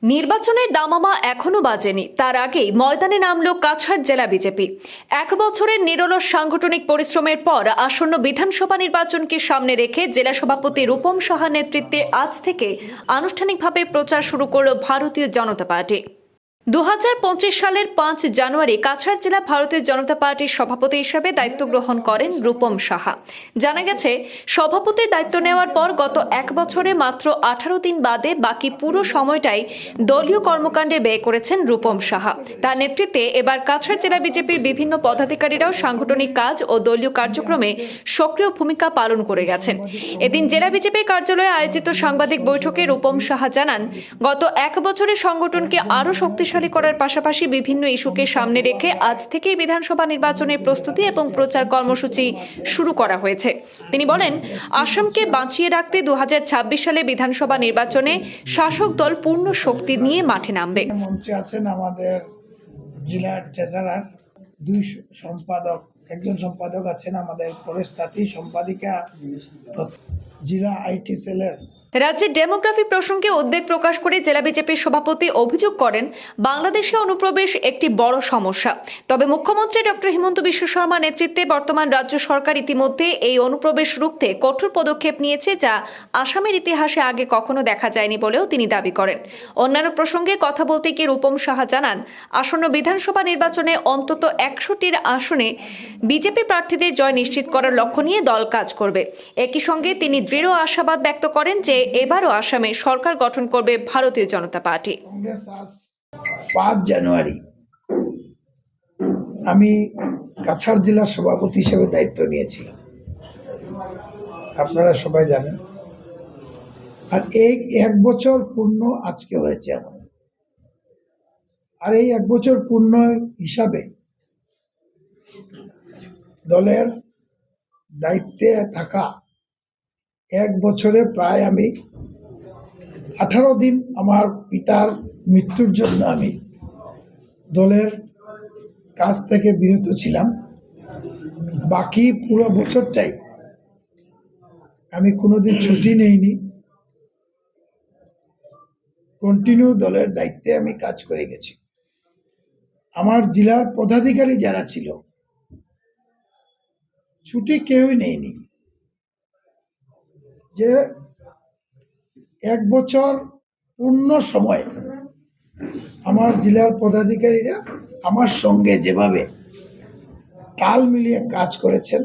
নির্বাচনের দামামা এখনো বাজেনি, তার আগেই ময়দানে নামল কাছাড় জেলা বিজেপি। এক বছরের নিরলস সাংগঠনিক পরিশ্রমের পর আসন্ন বিধানসভা নির্বাচনকে সামনে রেখে জেলা সভাপতি রূপম সাহা নেতৃত্বে আজ থেকে আনুষ্ঠানিকভাবে প্রচার শুরু করল ভারতীয় জনতা পার্টি। 2025 সালের 5 জানুয়ারি কাছাড় জেলা ভারতীয় জনতা পার্টির সভাপতি হিসেবে দায়িত্ব গ্রহণ করেন রূপম সাহা। জানা গেছে, সভাপতির দায়িত্ব নেওয়ার পর গত এক বছরে মাত্র 18 দিন বাদে বাকি পুরো সময়টাই দলীয় কর্মকাণ্ডে ব্যয় করেছেন রূপম সাহা। তার নেতৃত্বে এবার কাছাড় জেলা বিজেপির বিভিন্ন পদাধিকারীরাও সাংগঠনিক কাজ ও দলীয় কার্যক্রমে সক্রিয় ভূমিকা পালন করে গেছেন। এদিন জেলা বিজেপির কার্যালয়ে আয়োজিত সাংবাদিক বৈঠকে রূপম সাহা জানান, গত এক বছরে সংগঠনকে আরও শক্তিশালী করার পাশাপাশি বিভিন্ন ইস্যুকে সামনে রেখে আজ থেকেই বিধানসভা নির্বাচনের প্রস্তুতি এবং প্রচার কর্মসূচি শুরু করা হয়েছে। তিনি বলেন, আসামকে বাঁচিয়ে রাখতে 2026 সালে বিধানসভা নির্বাচনে শাসক দল পূর্ণ শক্তি নিয়ে মাঠে নামবে। মঞ্চে আছেন আমাদের জেলার ট্রেজারার, দুই সম্পাদক, একজন সম্পাদক আছেন আমাদের পরেশ তাঁতি, সম্পাদিকা জেলা আইটি সেলের। রাজ্যের ডেমোগ্রাফি প্রসঙ্গে উদ্বেগ প্রকাশ করে জেলা বিজেপির সভাপতি অভিযোগ করেন, বাংলাদেশে অনুপ্রবেশ একটি বড় সমস্যা। তবে মুখ্যমন্ত্রী ডক্টর হিমন্ত বিশ্ব শর্মা নেতৃত্বে বর্তমান রাজ্য সরকার ইতিমধ্যে এই অনুপ্রবেশ রুখতে কঠোর পদক্ষেপ নিয়েছে, যা আসামের ইতিহাসে আগে কখনো দেখা যায়নি বলেও তিনি দাবি করেন। অন্যান্য প্রসঙ্গে কথা বলতে গিয়ে রূপম সাহা জানান, আসন্ন বিধানসভা নির্বাচনে অন্তত 100টির আসনে বিজেপি প্রার্থীদের জয় নিশ্চিত করার লক্ষ্য নিয়ে দল কাজ করবে। একই সঙ্গে তিনি দৃঢ় আশাবাদ ব্যক্ত করেন যে এবারও আসামে সরকার গঠন করবে ভারতীয় জনতা পার্টি। কংগ্রেস আজ 5 জানুয়ারি আমি কাছাড় জেলার সভাপতি হিসেবে দায়িত্ব নিয়েছিলাম, আপনারা সবাই জানেন। আর এই এক বছর পূর্ণ আজকে হয়েছে আমার। আর এই এক বছর পূর্ণ হিসাবে দলের দায়িত্বে থাকা এক বছরে প্রায় আমি 18 দিন আমার পিতার মৃত্যুর জন্য আমি দলের কাজ থেকে বিরত ছিলাম। বাকি পুরো বছরটাই আমি কোনোদিন ছুটি নেইনি, কন্টিনিউ দলের দায়িত্বে আমি কাজ করে গেছি। আমার জেলার পদাধিকারী যারা ছিল, ছুটি কেউই নেয়নি। যে এক বছর পূর্ণ সময় আমার জেলার পদাধিকারীরা আমার সঙ্গে যেভাবে তাল মিলিয়ে কাজ করেছেন,